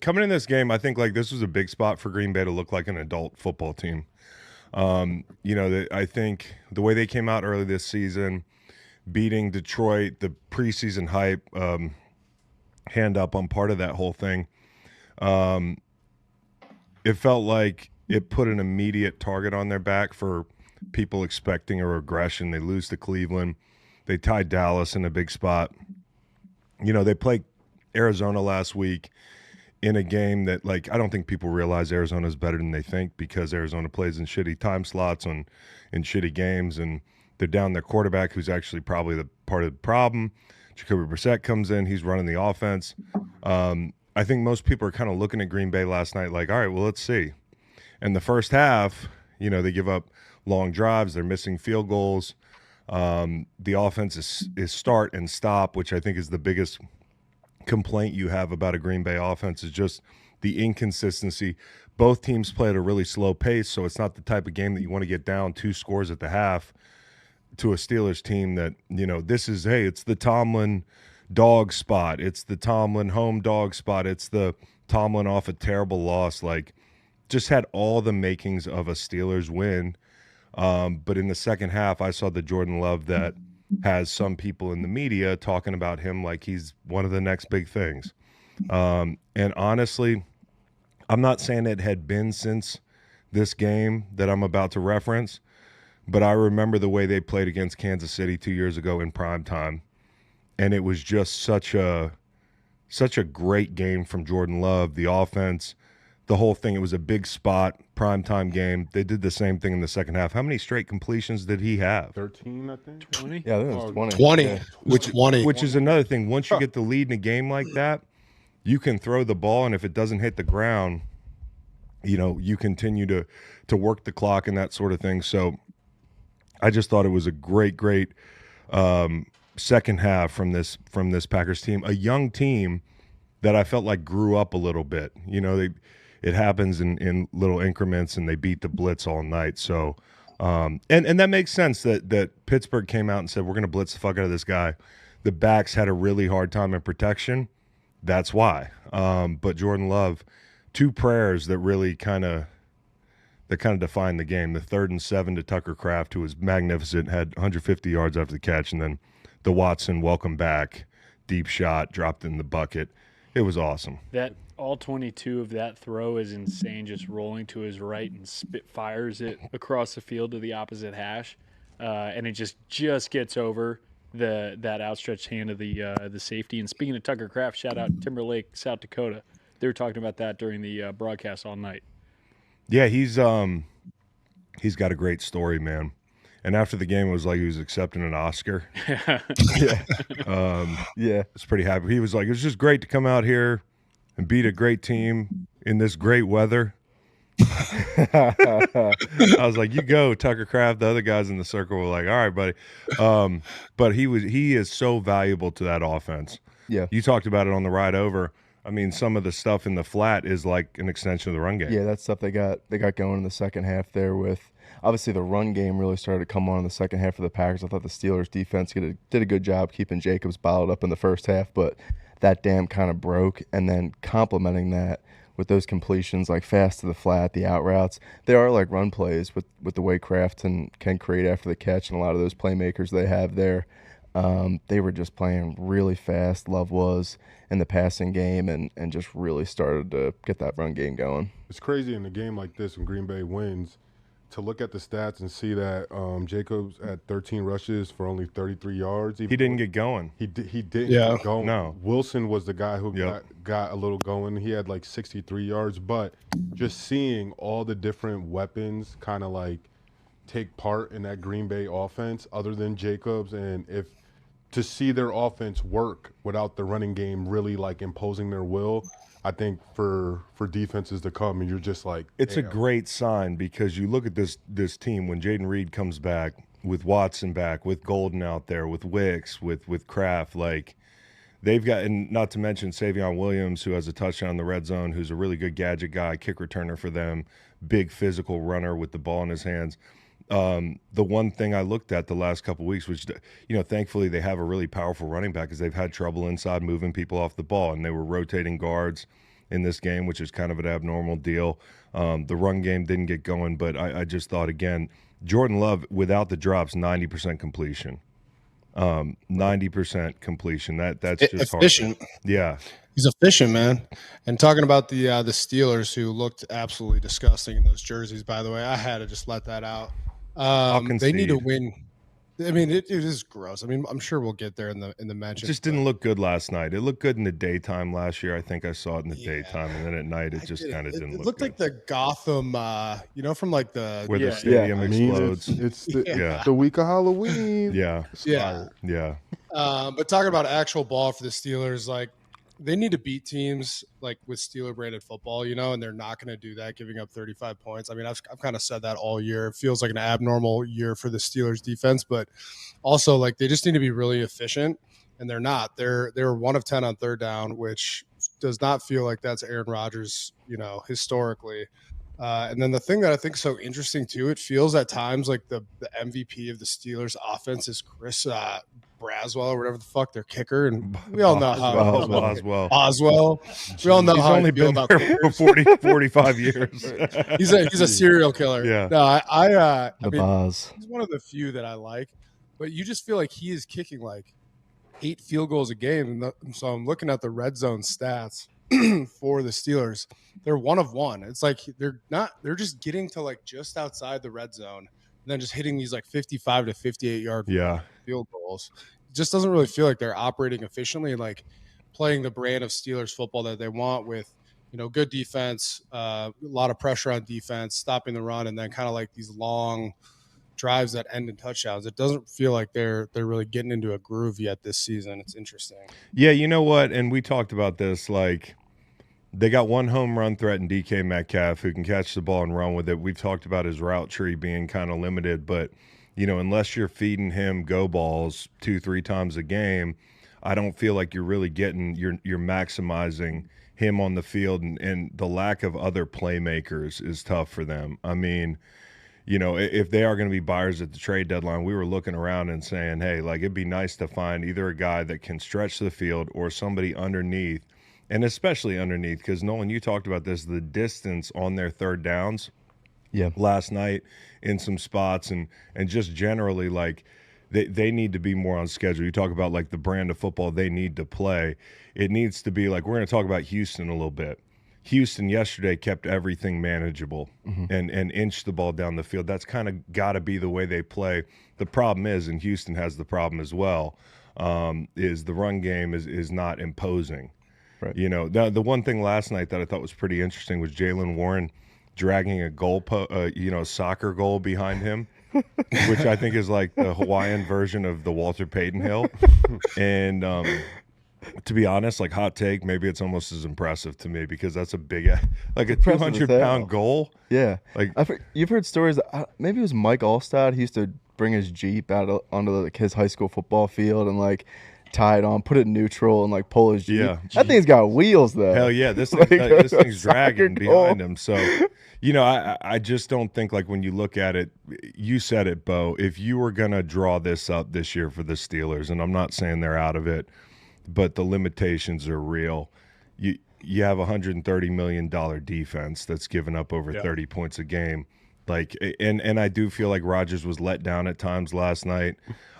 coming in this game, I think like this was a big spot for Green Bay to look like an adult football team. I think the way they came out early this season, beating Detroit, the preseason hype, hand up on part of that whole thing. It felt like it put an immediate target on their back for people expecting a regression. They lose to Cleveland. They tied Dallas in a big spot. They played Arizona last week in a game that, like, I don't think people realize Arizona is better than they think because Arizona plays in shitty time slots in shitty games, and they're down their quarterback, who's actually probably the part of the problem. Jacoby Brissett comes in. He's running the offense. I think most people are kind of looking at Green Bay last night like, all right, well, let's see. And the first half, they give up long drives. They're missing field goals. The offense is start and stop, which I think is the biggest complaint you have about a Green Bay offense is just the inconsistency. Both teams play at a really slow pace, so it's not the type of game that you want to get down 2 scores at the half to a Steelers team that, it's the Tomlin dog spot. It's the Tomlin home dog spot. It's the Tomlin off a terrible loss. Like, just had all the makings of a Steelers win. But in the second half, I saw the Jordan Love that has some people in the media talking about him like he's one of the next big things. And honestly, I'm not saying it had been since this game that I'm about to reference, but I remember the way they played against Kansas City 2 years ago in prime time. And it was just such a great game from Jordan Love, the offense, the whole thing. It was a big spot, primetime game. They did the same thing in the second half. How many straight completions did he have? 13, I think. 20? Yeah, I think it was 20. 20. Yeah. Which is another thing. Once you get the lead in a game like that, you can throw the ball, and if it doesn't hit the ground, you continue to work the clock and that sort of thing. So I just thought it was a great second half from this Packers team, a young team that I felt like grew up a little bit. It happens in little increments, and they beat the blitz all night. So, and that makes sense that Pittsburgh came out and said, we're going to blitz the fuck out of this guy. The backs had a really hard time in protection. That's why. But Jordan Love, 2 prayers that really kind of defined the game. The 3rd and 7 to Tucker Kraft, who was magnificent, had 150 yards after the catch, and then the Watson welcome back, deep shot, dropped in the bucket. It was awesome. That all 22 of that throw is insane, just rolling to his right and fires it across the field to the opposite hash, and it just gets over that outstretched hand of the safety. And speaking of Tucker Kraft, shout out Timberlake, South Dakota. They were talking about that during the broadcast all night. Yeah, he's got a great story, man. And after the game, it was like he was accepting an Oscar. Yeah. Yeah, it's pretty happy. He was like, it's just great to come out here and beat a great team in this great weather. I was like, you go, Tucker Kraft. The other guys in the circle were like, all right, buddy. But he is so valuable to that offense. Yeah. You talked about it on the ride over. I mean, some of the stuff in the flat is like an extension of the run game. Yeah, that stuff they got going in the second half there with obviously the run game really started to come on in the second half of the Packers. I thought the Steelers defense did a good job keeping Jacobs bottled up in the first half, but that dam kind of broke, and then complementing that with those completions like fast to the flat, the out routes. They are like run plays with the way Kraft can create after the catch, and a lot of those playmakers they have there. They were just playing really fast, Love was, in the passing game, and just really started to get that run game going. It's crazy in a game like this when Green Bay wins to look at the stats and see that Jacobs had 13 rushes for only 33 yards. He didn't get going. He didn't Yeah. get going. No. Wilson was the guy who Yep. got a little going. He had like 63 yards. But just seeing all the different weapons kind of like take part in that Green Bay offense other than Jacobs, and to see their offense work without the running game really like imposing their will, I think for defenses to come, and you're just like, It's a damn. great sign because you look at this team when Jaden Reed comes back, with Watson back, with Golden out there, with Wicks, with Kraft, like they've got, and not to mention Savion Williams, who has a touchdown in the red zone, who's a really good gadget guy, kick returner for them, big physical runner with the ball in his hands. The one thing I looked at the last couple of weeks, which, thankfully they have a really powerful running back because they've had trouble inside moving people off the ball, and they were rotating guards. in this game, which is kind of an abnormal deal. The run game didn't get going, but I just thought, again, Jordan Love, without the drops, 90% completion. 90% completion. That's just efficient. Hard. Yeah. He's efficient, man. And talking about the Steelers, who looked absolutely disgusting in those jerseys, by the way, I had to just let that out. They need to win. I mean, it is gross. I mean, I'm sure we'll get there in the mention. It just didn't look good last night. It looked good in the daytime last year. I think I saw it in the daytime, and then at night it just kind of didn't look. It looked like the Gotham, from like where the stadium explodes. It's the week of Halloween. Yeah. But talking about actual ball for the Steelers, like, they need to beat teams like with Steeler branded football, and they're not going to do that, giving up 35 points. I mean, I've kind of said that all year. It feels like an abnormal year for the Steelers defense, but also like they just need to be really efficient, and they're not. They're 1 of 10 on third down, which does not feel like that's Aaron Rodgers, historically. And then the thing that I think is so interesting too, it feels at times like the MVP of the Steelers offense is Chris Braswell or whatever the fuck, their kicker, and we all know how Oswell. We all know he's how only been there for 45 years. He's a serial killer. Yeah. No, I mean, Boz. he's one of the few that I like, but you just feel like he is kicking like 8 field goals a game, and so I'm looking at the red zone stats for the Steelers. They're 1 of 1. It's like they're just getting to like just outside the red zone and then just hitting these like 55 to 58 yard field goals. It just doesn't really feel like they're operating efficiently and like playing the brand of Steelers football that they want with, good defense, a lot of pressure on defense, stopping the run, and then kind of like these long drives that end in touchdowns. It doesn't feel like they're really getting into a groove yet this season. It's interesting. Yeah, you know what? And we talked about this, like, they got 1 home run threat in DK Metcalf who can catch the ball and run with it. We've talked about his route tree being kind of limited, but, unless you're feeding him go balls 2-3 times a game, I don't feel like you're really you're maximizing him on the field, and the lack of other playmakers is tough for them. I mean, if they are going to be buyers at the trade deadline, we were looking around and saying, hey, like, it'd be nice to find either a guy that can stretch the field or somebody underneath, and especially underneath, because, Nolan, you talked about this, the distance on their third downs last night in some spots, and just generally, like, they need to be more on schedule. You talk about, like, the brand of football they need to play. It needs to be, like, we're going to talk about Houston a little bit. Houston yesterday kept everything manageable and inched the ball down the field. That's kind of got to be the way they play. The problem is, and Houston has the problem as well, is the run game is not imposing. Right. The one thing last night that I thought was pretty interesting was Jaylen Warren dragging a soccer goal behind him, which I think is like the Hawaiian version of the Walter Payton Hill. And to be honest, like, hot take, maybe it's almost as impressive to me because that's a big, like, a 200-pound goal. Yeah. Like, you've heard stories that maybe it was Mike Allstad. He used to bring his Jeep out onto like his high school football field and like tie it on, put it in neutral, and like pull his Jeep. Yeah. That thing's got wheels though. Hell yeah, this thing's dragging behind him. So, I just don't think, like, when you look at it, you said it, Bo, if you were gonna draw this up this year for the Steelers, and I'm not saying they're out of it, but the limitations are real. You have a $130 million defense that's given up over 30 points a game. Like, and I do feel like Rodgers was let down at times last night.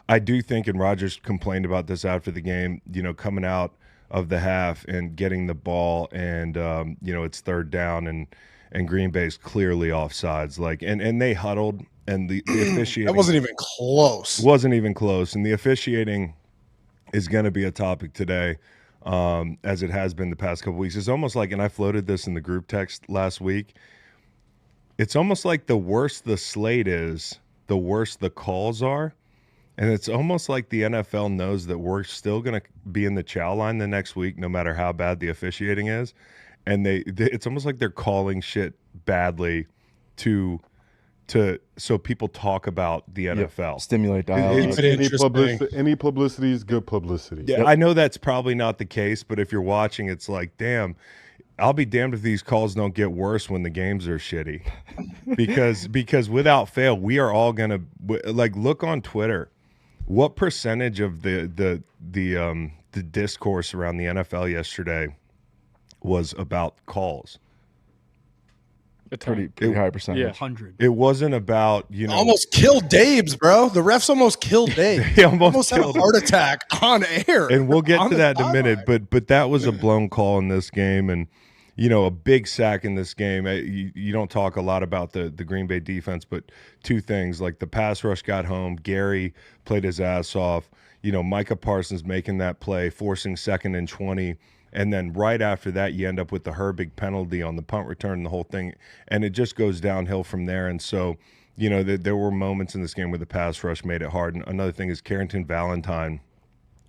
I do think, and Rodgers complained about this after the game, coming out of the half and getting the ball and, it's third down and Green Bay's clearly offsides. Like, and they huddled, and the officiating. That wasn't even close. Wasn't even close. And the officiating is going to be a topic today, as it has been the past couple weeks. It's almost like, and I floated this in the group text last week, it's almost like the worse the slate is, the worse the calls are. And it's almost like the NFL knows that we're still going to be in the chow line the next week, no matter how bad the officiating is. And it's almost like they're calling shit badly so people talk about the NFL. Stimulate dialogue. Any publicity is good publicity. Yeah, I know that's probably not the case, but if you're watching, it's like, damn, I'll be damned if these calls don't get worse when the games are shitty. because without fail, we are all going to, like, look on Twitter. What percentage of the discourse around the NFL yesterday was about calls. Pretty high percentage. Yeah. 100. It wasn't about, Almost killed Dabes, bro. The refs almost killed Dabes. They almost had a killed him. heart attack on air. And we'll get on to the that in a minute, sideline. but that was a blown call in this game, and a big sack in this game. You don't talk a lot about the Green Bay defense, but two things, like the pass rush got home. Gary played his ass off. Micah Parsons making that play, forcing 2nd and 20. And then right after that, you end up with the Herbig penalty on the punt return and the whole thing. And it just goes downhill from there. And so, there were moments in this game where the pass rush made it hard. And another thing is Carrington Valentine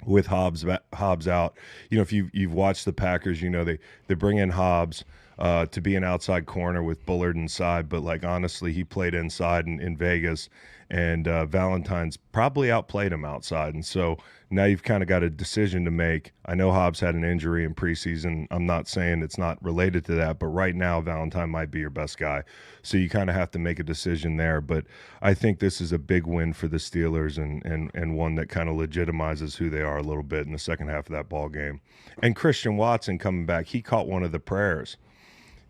with Hobbs out. If you've watched the Packers, they bring in Hobbs to be an outside corner with Bullard inside. But, honestly, he played inside in Vegas. And Valentine's probably outplayed him outside. And so now you've kind of got a decision to make. I know Hobbs had an injury in preseason. I'm not saying it's not related to that, but right now Valentine might be your best guy. So you kind of have to make a decision there. But I think this is a big win for the Steelers and one that kind of legitimizes who they are a little bit in the second half of that ball game. And Christian Watson coming back, he caught one of the prayers.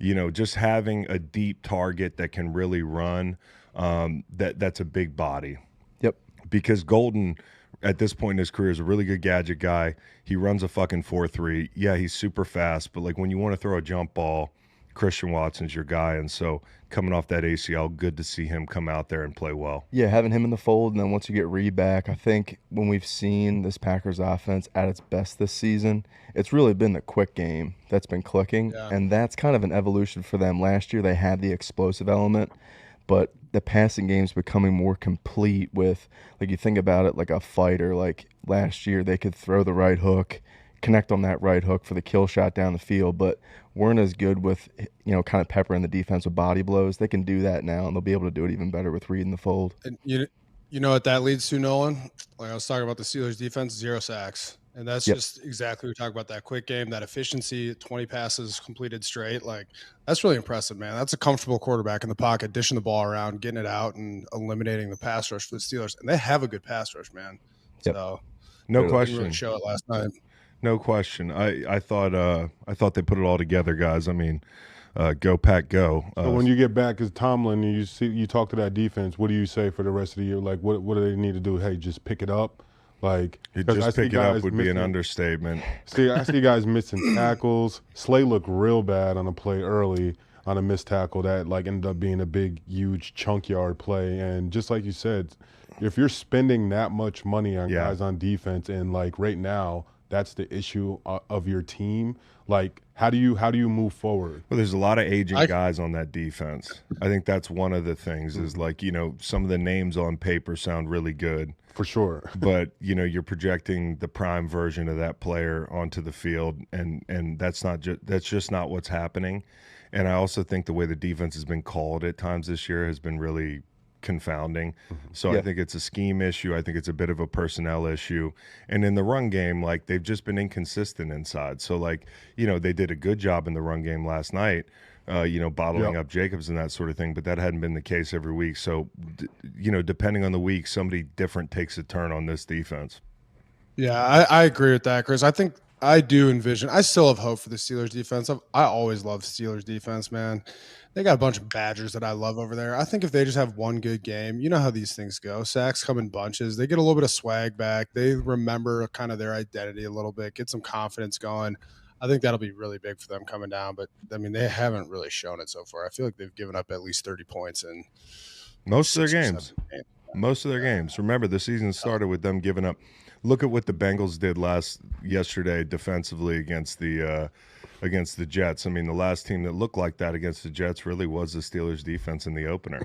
Just having a deep target that can really run. That's a big body. Yep. Because Golden, at this point in his career, is a really good gadget guy. He runs a fucking 4.3. Yeah, he's super fast, but when you want to throw a jump ball, Christian Watson's your guy. And so coming off that ACL, good to see him come out there and play well. Yeah, having him in the fold, and then once you get Reed back, I think when we've seen this Packers offense at its best this season, it's really been the quick game that's been clicking, and that's kind of an evolution for them. Last year they had the explosive element, but the passing game's becoming more complete with, you think about it like a fighter. Last year they could throw the right hook, connect on that right hook for the kill shot down the field, but weren't as good with, kind of peppering the defense with body blows. They can do that now, and they'll be able to do it even better with Reed in the fold. And you know what that leads to, Nolan? I was talking about the Steelers defense, 0 sacks. And that's just exactly, we talk about that quick game, that efficiency, 20 passes completed straight. That's really impressive, man. That's a comfortable quarterback in the pocket, dishing the ball around, getting it out, and eliminating the pass rush for the Steelers. And they have a good pass rush, man. Yep. So No question. Really show it last night. No question. I thought they put it all together, guys. I mean, go Pack, go. So when you get back as Tomlin and you talk to that defense, what do you say for the rest of the year? What do they need to do? Hey, just pick it up. Just pick it up would be an understatement. I see guys missing tackles. Slay looked real bad on a play early on a missed tackle that ended up being a big, huge chunk yard play. And just like you said, if you're spending that much money on guys on defense, and right now that's the issue of your team, how do you move forward? Well, there's a lot of aging guys on that defense. I think that's one of the things is some of the names on paper sound really good. For sure. But, you're projecting the prime version of that player onto the field, and that's just not what's happening. And I also think the way the defense has been called at times this year has been really confounding. So I think it's a scheme issue. I think it's a bit of a personnel issue. And in the run game, they've just been inconsistent inside. So they did a good job in the run game last night, bottling up Jacobs and that sort of thing, but that hadn't been the case every week. So, depending on the week, somebody different takes a turn on this defense. Yeah, I agree with that, Chris. I think I do envision, I still have hope for the Steelers defense. I always love Steelers defense, man. They got a bunch of Badgers that I love over there. I think if they just have one good game, you know how these things go. Sacks come in bunches. They get a little bit of swag back. They remember kind of their identity a little bit, get some confidence going. I think that'll be really big for them coming down. But, they haven't really shown it so far. I feel like they've given up at least 30 points in most of their games. Most of their games. Remember, the season started with them giving up. Look at what the Bengals did yesterday defensively against the Jets. I mean, the last team that looked like that against the Jets really was the Steelers defense in the opener.